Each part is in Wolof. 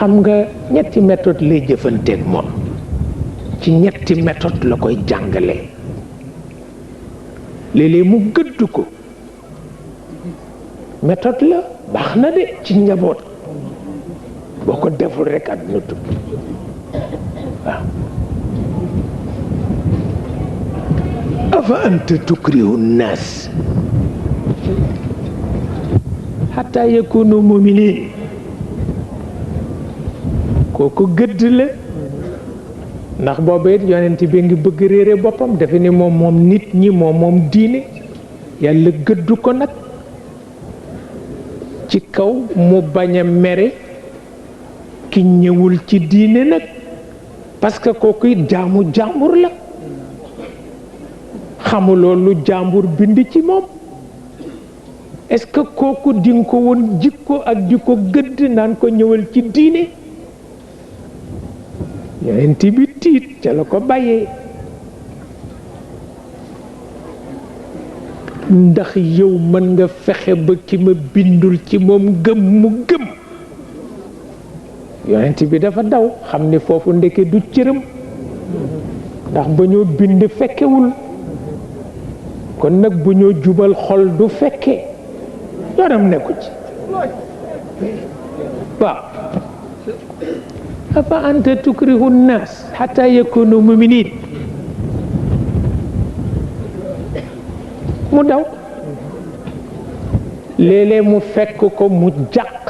xam nga ñetti méthode lay jëfanteeg moom ci ñetti méthode la koy jàngalee léeg-léeg mu gëdd ko méthode la baax na de ci njaboot boo ko deful rekk àdduna tukki waaw afa anta tukrihu nnaas xataa yakunu muminin kooku gëdd la ndax booba it yonent bi ngi bëgg réere boppam dafa ni moom nit ñi moom diine yàlla gëdd ko nag ci kaw mu bañ a mere ki ñëwul ci diine nag parce que kooku it jaamu jàmbur la xamuloo lu jàmbur bind ci moom est-ce que kooku dinga ko woon jikko ak di ko gëdd naan ko ñëwal ci diine yonent bi tiit ca la ko bàyyee ndax yow mën nga fexe ba ki ma bindul ci moom gëm mu gëm yonent bi dafa daw xam ni foofu ndeke du cëram ndax ba ñoo bind fekkewul kon nag bu ñoo jubal xol du fekke yoonam nekku ci waaw afa anta tukrihu nnaas xataa yakunu muminin mu daw léeg-léeg mu fekk ko mu jàq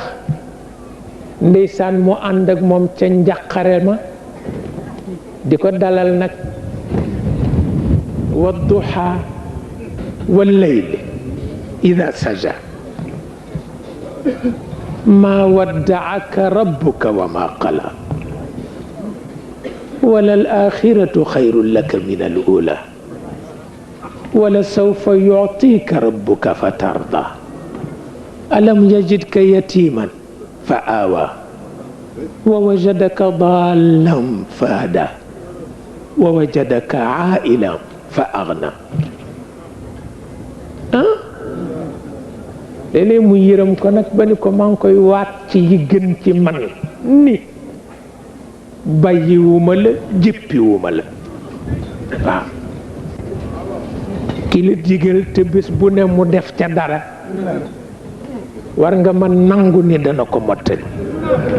ndeysaan mu ànd ak moom ca njàqare ma di ko dalal nag wadduha wallayl ida saja ma waddaaka rabbuka wa ma qala wala al-axiratu xayrun laka min al-ula wala sawfa yu'tika rabbuka fatarda alam yajidka yatiman fa awa wa wajadaka dallan fa hada wa wajadaka ailan fa agna léeg-léeg mu yërëm ko nag ba ni ko maa ngi koy waat ci yi gën ci man ni bàyyiwuma la jëppiwuma la waaw ki la digal te bés bu ne mu def ca dara war nga ma nangu ni dana ko mottali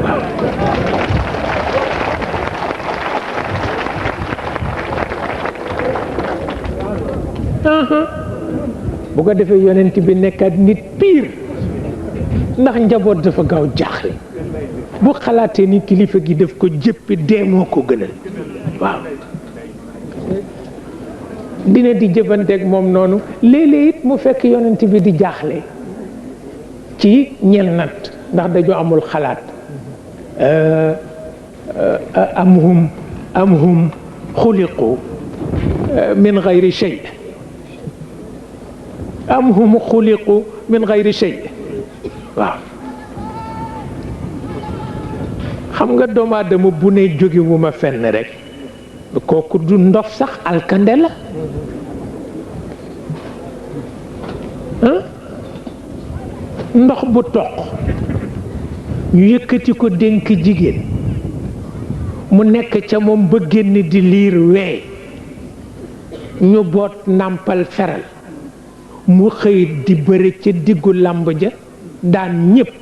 waaw bu ko defee yonent bi nekkaat nit piir ndax njaboot dafa gaaw jaaxle bu xalaatee ni kilifa gi daf ko jëppi dee moo ko gënal waaw dina di jëfanteeg moom noonu léeg-léeg it mu fekk yonent bi di jaaxle ci ñennat ndax dañu amul xalaat am hum xuliqu min gayri shay am hum xuliqu min gayri shay waaw xam nga doomu aadama bu ne jóge wu ma fenn rek kooku du ndof sax alkande la ndox bu toq ñu yëkkati ko dénk jigéen mu nekk ca moom ba génn di liir wee ñu boot nàmpal feral mu xëy di bëre ca diggu làmb ja daan ñépp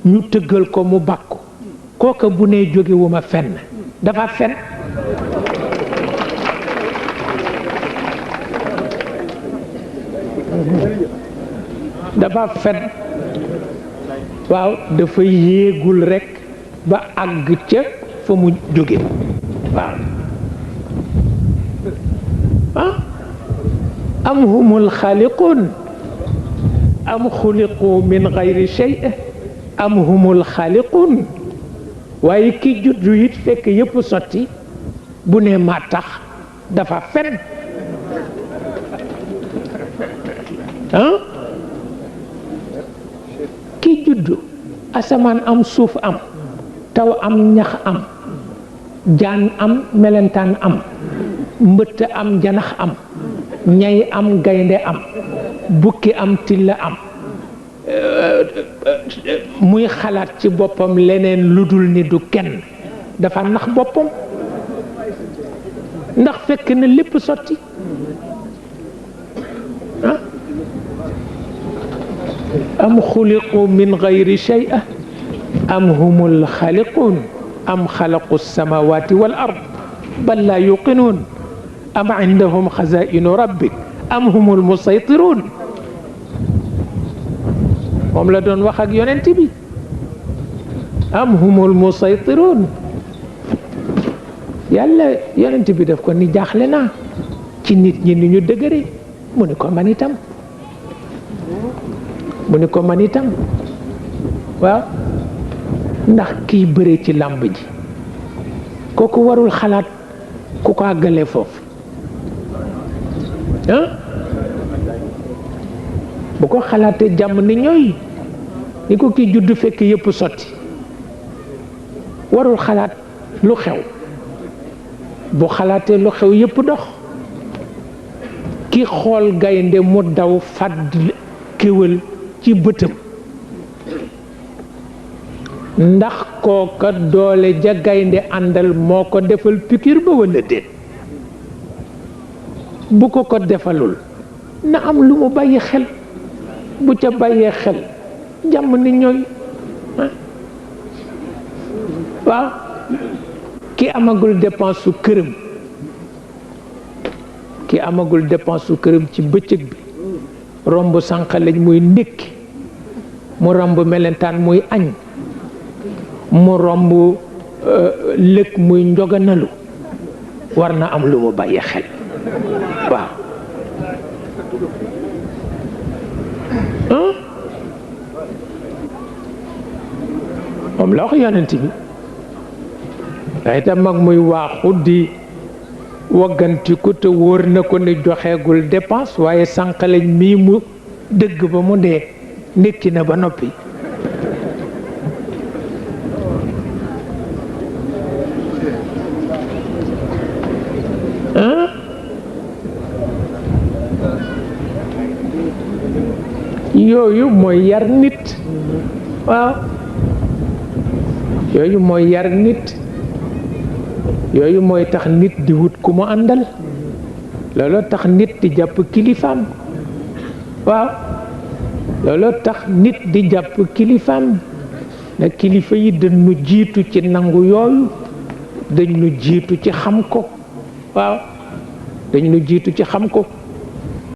ñu tëggal ko mu bàkku kooka bu nee jóge wu ma fenn dafa fen dafa fen waaw dafa yéegul rekk ba àgg ca fa mu jóge waaw am humul xaaliquun am xuliqu min gayri shay am humul xaaliquun waaye ki juddu it fekk yépp sotti bu ne maa tax dafa fen ki juddu asamaan am suuf am taw am ñax am jaan am melentaan am mbëtt am janax am ñay am gaynde am bukki am tilla am muy xalaat ci boppam leneen lu dul ni du kenn dafa nax boppam ndax fekk na lépp sotti ah am xuliqu min gayri shay'a am humul xaaliquun am xalaqu samawati wal ard bal laa yuqinuun am indahum xazaa'inu rabbik am humul musaytiruun moom la doon wax ak yonent bi am humul musaytiruun yàlla yonent bi daf ko ni jaaxle naa ci nit ñi ni ñu dëgëre mu ni ko man itam waaw ndax kiy bëre ci làmb ji kooku warul xalaat ku ko àggale foofu ah bu ko xalaatee jàmm ni ñooy ni ko kii judd fekk yëpp sotti warul xalaat lu xew bu xalaatee lu xew yëpp dox ki xool gaynde mu daw fàdd kéwél ci bëtam ndax kooka doole ja gaynde àndal moo ko defal piqûre ba walla déet bu ko ko defalul na am lu mu bàyyi xel bu ca bàyyee xel jàmm ni ñooy waaw ki amagul dépense su këram ci bëccëg bi romb sànqaleñ muy ndékki mu romb melentaan muy añ mu romb lëg muy njoganalu war na am lu mu bàyyi xel waaw moom la wax yonent bi day tam mag muy waaxu di waggantiku te wóor na ko ni joxeegul dépense waaye sànqaleñ mii mu dëgg ba mu dee ndékki na ba noppi yooyu mooy yar nit waaw yooyu mooy yar nit yooyu mooy tax nit di wut ku mu àndal looloo tax nit di jàpp kilifaam waaw looloo tax nit di jàpp kilifaam na kilifa yi dañu jiitu ci nangu yooyu dañu jiitu ci xam ko waaw dañu jiitu ci xam ko